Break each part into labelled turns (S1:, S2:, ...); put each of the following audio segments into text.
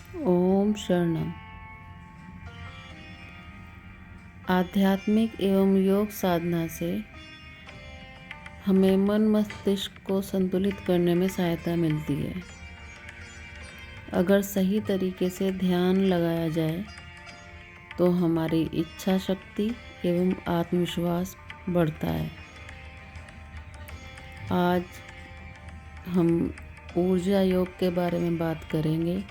S1: ओम शरणम। आध्यात्मिक एवं योग साधना से हमें मन मस्तिष्क को संतुलित करने में सहायता मिलती है। अगर सही तरीके से ध्यान लगाया जाए तो हमारी इच्छा शक्ति एवं आत्मविश्वास बढ़ता है। आज हम ऊर्जा योग के बारे में बात करेंगे,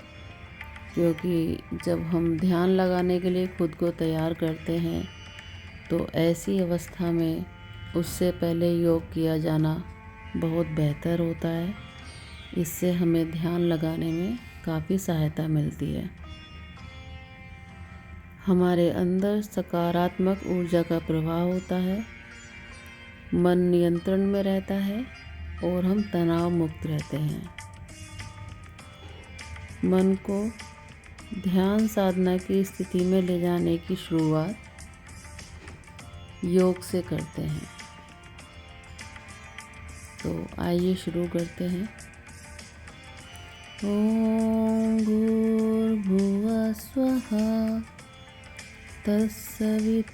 S1: क्योंकि जब हम ध्यान लगाने के लिए खुद को तैयार करते हैं तो ऐसी अवस्था में उससे पहले योग किया जाना बहुत बेहतर होता है। इससे हमें ध्यान लगाने में काफ़ी सहायता मिलती है। हमारे अंदर सकारात्मक ऊर्जा का प्रवाह होता है, मन नियंत्रण में रहता है और हम तनाव मुक्त रहते हैं। मन को ध्यान साधना की स्थिति में ले जाने की शुरुआत योग से करते हैं। तो आइए शुरू करते हैं। ओम भूर्भुवः स्वः तत्सवितुर्वरेण्यं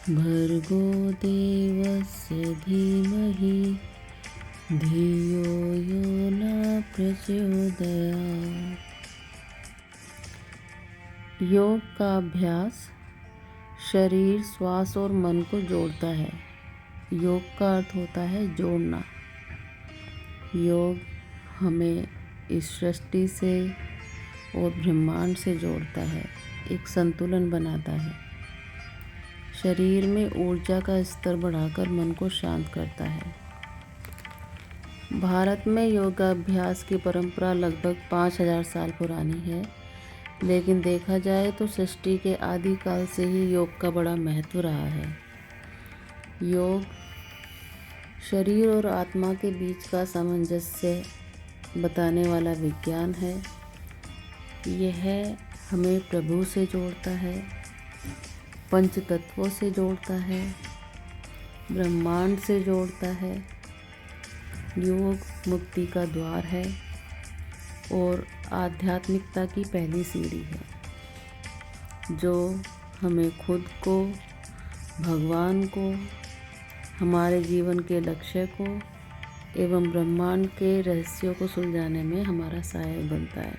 S1: भर्गो देवस्य धीमहि धियो यो न प्रचोदयात्। योग का अभ्यास शरीर, श्वास और मन को जोड़ता है। योग का अर्थ होता है जोड़ना। योग हमें इस सृष्टि से और ब्रह्मांड से जोड़ता है, एक संतुलन बनाता है। शरीर में ऊर्जा का स्तर बढ़ाकर मन को शांत करता है। भारत में योगाभ्यास की परंपरा लगभग 5000 साल पुरानी है, लेकिन देखा जाए तो सृष्टि के आदिकाल से ही योग का बड़ा महत्व रहा है। योग शरीर और आत्मा के बीच का सामंजस्य बताने वाला विज्ञान है। यह हमें प्रभु से जोड़ता है, पंच तत्वों से जोड़ता है, ब्रह्मांड से जोड़ता है। योग मुक्ति का द्वार है और आध्यात्मिकता की पहली सीढ़ी है, जो हमें खुद को, भगवान को, हमारे जीवन के लक्ष्य को एवं ब्रह्मांड के रहस्यों को सुलझाने में हमारा सहायक बनता है।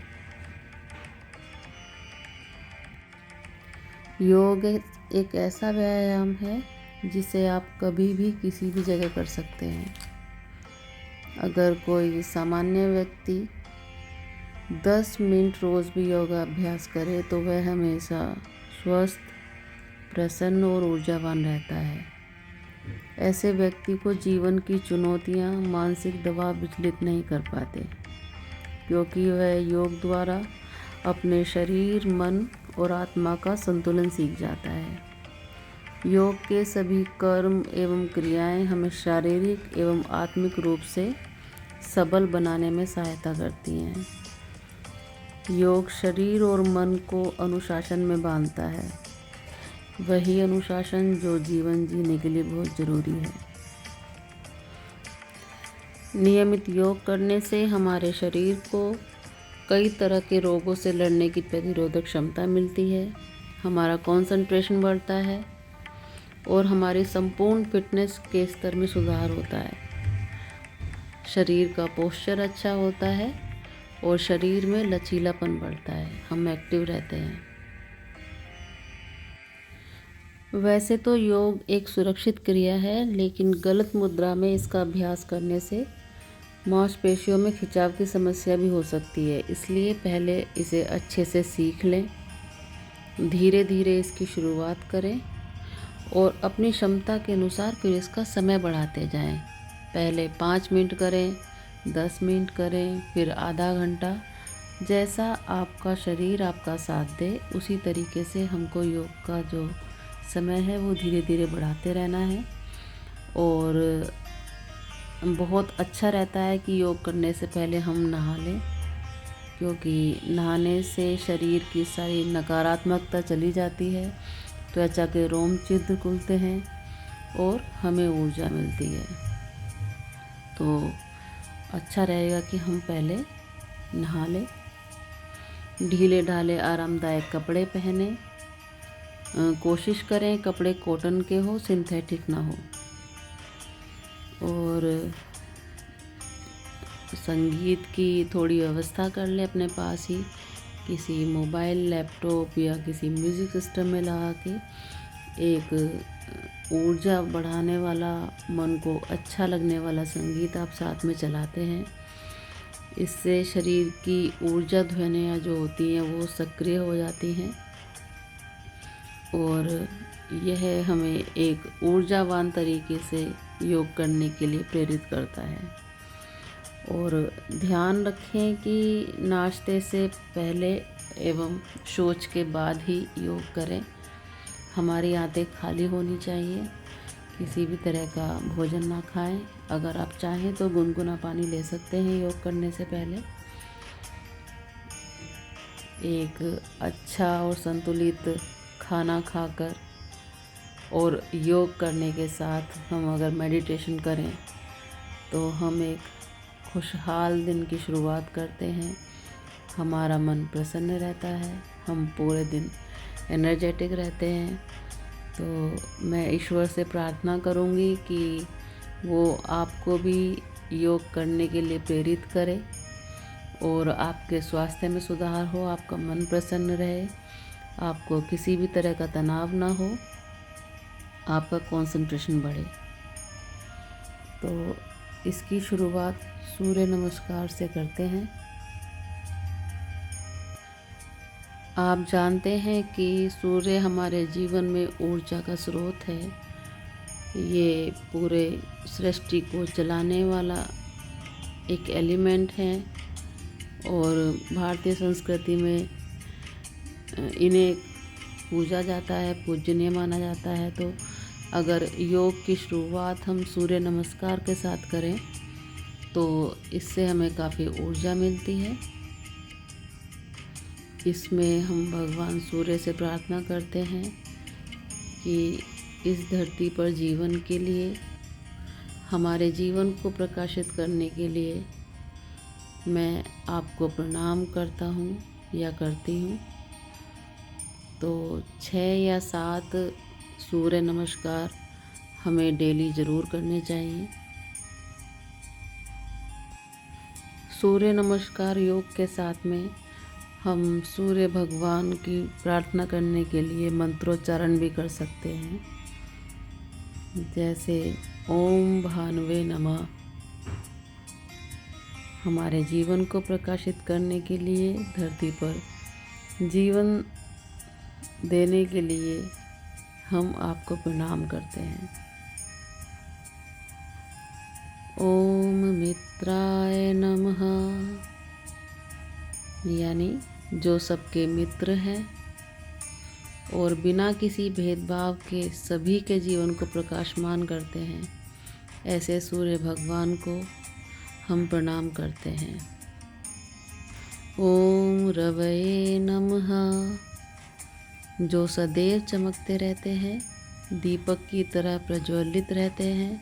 S1: योग एक ऐसा व्यायाम है जिसे आप कभी भी किसी भी जगह कर सकते हैं। अगर कोई सामान्य व्यक्ति 10 मिनट रोज़ भी योगा अभ्यास करे तो वह हमेशा स्वस्थ, प्रसन्न और ऊर्जावान रहता है। ऐसे व्यक्ति को जीवन की चुनौतियां, मानसिक दबाव विचलित नहीं कर पाते, क्योंकि वह योग द्वारा अपने शरीर, मन और आत्मा का संतुलन सीख जाता है। योग के सभी कर्म एवं क्रियाएं हमें शारीरिक एवं आत्मिक रूप से सबल बनाने में सहायता करती हैं। योग शरीर और मन को अनुशासन में बांधता है, वही अनुशासन जो जीवन जीने के लिए बहुत ज़रूरी है। नियमित योग करने से हमारे शरीर को कई तरह के रोगों से लड़ने की प्रतिरोधक क्षमता मिलती है, हमारा कंसंट्रेशन बढ़ता है और हमारी संपूर्ण फिटनेस के स्तर में सुधार होता है। शरीर का पोस्चर अच्छा होता है और शरीर में लचीलापन बढ़ता है, हम एक्टिव रहते हैं। वैसे तो योग एक सुरक्षित क्रिया है, लेकिन गलत मुद्रा में इसका अभ्यास करने से मांसपेशियों में खिंचाव की समस्या भी हो सकती है। इसलिए पहले इसे अच्छे से सीख लें, धीरे धीरे इसकी शुरुआत करें और अपनी क्षमता के अनुसार फिर इसका समय बढ़ाते जाएं। पहले 5 मिनट करें, 10 मिनट करें, फिर आधा घंटा। जैसा आपका शरीर आपका साथ दे, उसी तरीके से हमको योग का जो समय है वो धीरे धीरे बढ़ाते रहना है। और बहुत अच्छा रहता है कि योग करने से पहले हम नहा लें, क्योंकि नहाने से शरीर की सारी नकारात्मकता चली जाती है, त्वचा के रोम छिद्र खुलते हैं और हमें ऊर्जा मिलती है। तो अच्छा रहेगा कि हम पहले नहा लें, ढीले ढाले आरामदायक कपड़े पहने। कोशिश करें कपड़े कॉटन के हो, सिंथेटिक ना हो। और संगीत की थोड़ी व्यवस्था कर लें अपने पास ही, किसी मोबाइल, लैपटॉप या किसी म्यूज़िक सिस्टम में लगा के। एक ऊर्जा बढ़ाने वाला, मन को अच्छा लगने वाला संगीत आप साथ में चलाते हैं। इससे शरीर की ऊर्जा ध्वनियाँ जो होती हैं वो सक्रिय हो जाती हैं और यह हमें एक ऊर्जावान तरीके से योग करने के लिए प्रेरित करता है। और ध्यान रखें कि नाश्ते से पहले एवं शौच के बाद ही योग करें। हमारी आंतें खाली होनी चाहिए, किसी भी तरह का भोजन ना खाएं। अगर आप चाहें तो गुनगुना पानी ले सकते हैं योग करने से पहले। एक अच्छा और संतुलित खाना खाकर और योग करने के साथ हम अगर मेडिटेशन करें तो हम एक खुशहाल दिन की शुरुआत करते हैं। हमारा मन प्रसन्न रहता है, हम पूरे दिन एनर्जेटिक रहते हैं। तो मैं ईश्वर से प्रार्थना करूंगी कि वो आपको भी योग करने के लिए प्रेरित करे और आपके स्वास्थ्य में सुधार हो, आपका मन प्रसन्न रहे, आपको किसी भी तरह का तनाव ना हो, आपका कंसंट्रेशन बढ़े। तो इसकी शुरुआत सूर्य नमस्कार से करते हैं। आप जानते हैं कि सूर्य हमारे जीवन में ऊर्जा का स्रोत है। ये पूरे सृष्टि को चलाने वाला एक एलिमेंट है और भारतीय संस्कृति में इन्हें पूजा जाता है, पूजनीय माना जाता है। तो अगर योग की शुरुआत हम सूर्य नमस्कार के साथ करें तो इससे हमें काफ़ी ऊर्जा मिलती है। इसमें हम भगवान सूर्य से प्रार्थना करते हैं कि इस धरती पर जीवन के लिए, हमारे जीवन को प्रकाशित करने के लिए मैं आपको प्रणाम करता हूँ या करती हूँ। तो 6 या 7 सूर्य नमस्कार हमें डेली ज़रूर करने चाहिए। सूर्य नमस्कार योग के साथ में हम सूर्य भगवान की प्रार्थना करने के लिए मंत्रोच्चारण भी कर सकते हैं, जैसे ओम भानुवे नमः। हमारे जीवन को प्रकाशित करने के लिए, धरती पर जीवन देने के लिए हम आपको प्रणाम करते हैं। ओम मित्राय नमः, यानी जो सबके मित्र हैं और बिना किसी भेदभाव के सभी के जीवन को प्रकाशमान करते हैं, ऐसे सूर्य भगवान को हम प्रणाम करते हैं। ओम रवये नमः, जो सदैव चमकते रहते हैं, दीपक की तरह प्रज्वलित रहते हैं,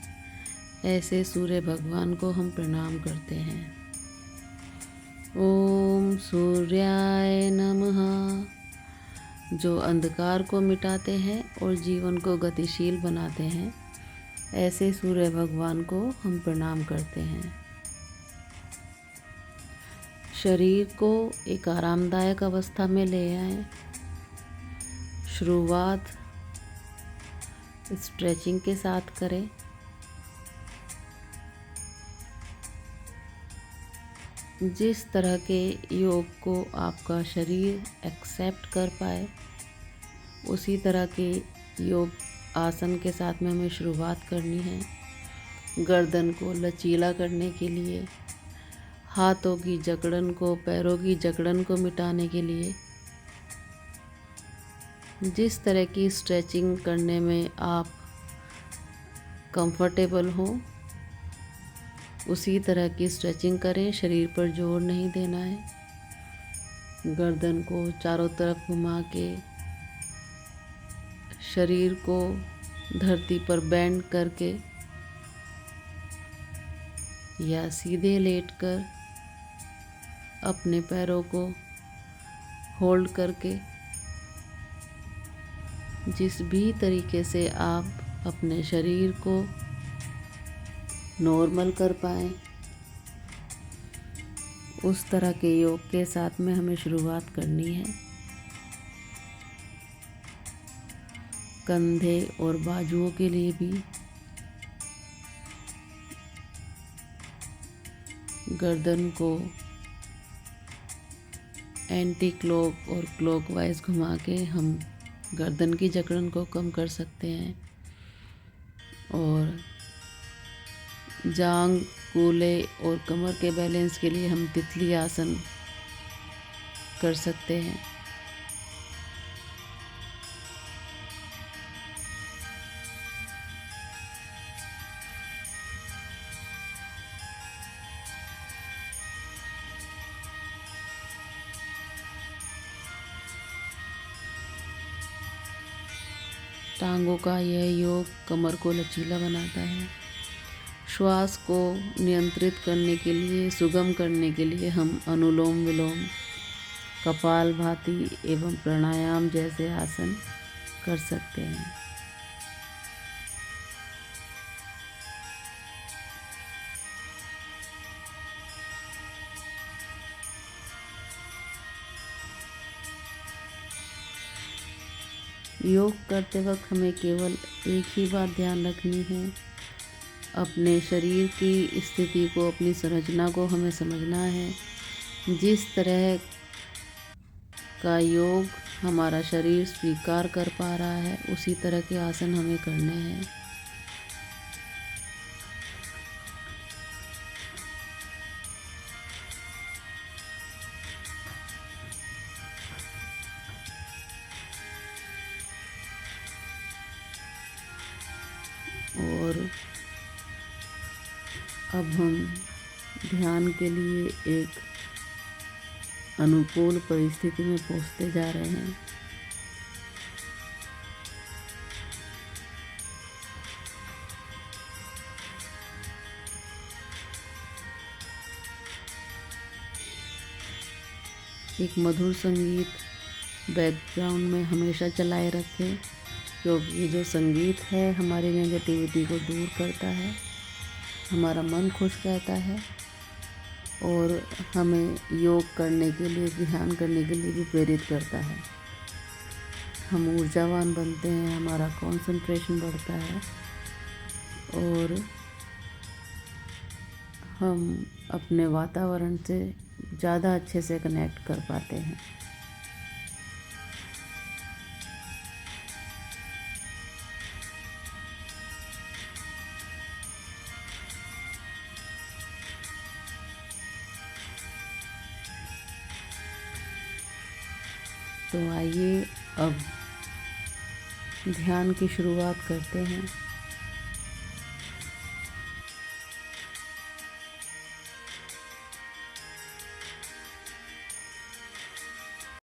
S1: ऐसे सूर्य भगवान को हम प्रणाम करते हैं। ओम सूर्याय नमः, जो अंधकार को मिटाते हैं और जीवन को गतिशील बनाते हैं, ऐसे सूर्य भगवान को हम प्रणाम करते हैं। शरीर को एक आरामदायक अवस्था में ले आएं। शुरुआत स्ट्रेचिंग के साथ करें। जिस तरह के योग को आपका शरीर एक्सेप्ट कर पाए, उसी तरह के योग आसन के साथ में हमें शुरुआत करनी है। गर्दन को लचीला करने के लिए, हाथों की जकड़न को, पैरों की जकड़न को मिटाने के लिए। जिस तरह की स्ट्रेचिंग करने में आप कंफर्टेबल हो, उसी तरह की स्ट्रेचिंग करें। शरीर पर जोर नहीं देना है। गर्दन को चारों तरफ घुमा के शरीर को धरती पर बेंड करके या सीधे लेटकर अपने पैरों को होल्ड करके, जिस भी तरीके से आप अपने शरीर को नॉर्मल कर पाएँ, उस तरह के योग के साथ में हमें शुरुआत करनी है। कंधे और बाजुओं के लिए भी गर्दन को एंटी क्लॉक और क्लॉकवाइज घुमा के हम गर्दन की जकड़न को कम कर सकते हैं। और जांग, कूल्हे और कमर के बैलेंस के लिए हम तितली आसन कर सकते हैं। टांगों का यह योग कमर को लचीला बनाता है। श्वास को नियंत्रित करने के लिए, सुगम करने के लिए हम अनुलोम विलोम, कपालभाति एवं प्राणायाम जैसे आसन कर सकते हैं। योग करते वक्त हमें केवल एक ही बात ध्यान रखनी है, अपने शरीर की स्थिति को, अपनी संरचना को हमें समझना है। जिस तरह का योग हमारा शरीर स्वीकार कर पा रहा है, उसी तरह के आसन हमें करने हैं। और अब हम ध्यान के लिए एक अनुकूल परिस्थिति में पहुंचते जा रहे हैं। एक मधुर संगीत बैकग्राउंड में हमेशा चलाए रखें, क्योंकि जो संगीत है हमारी नेगेटिविटी को दूर करता है, हमारा मन खुश रहता है और हमें योग करने के लिए, ध्यान करने के लिए भी प्रेरित करता है। हम ऊर्जावान बनते हैं, हमारा कंसंट्रेशन बढ़ता है और हम अपने वातावरण से ज़्यादा अच्छे से कनेक्ट कर पाते हैं। तो आइए अब ध्यान की शुरुआत करते हैं।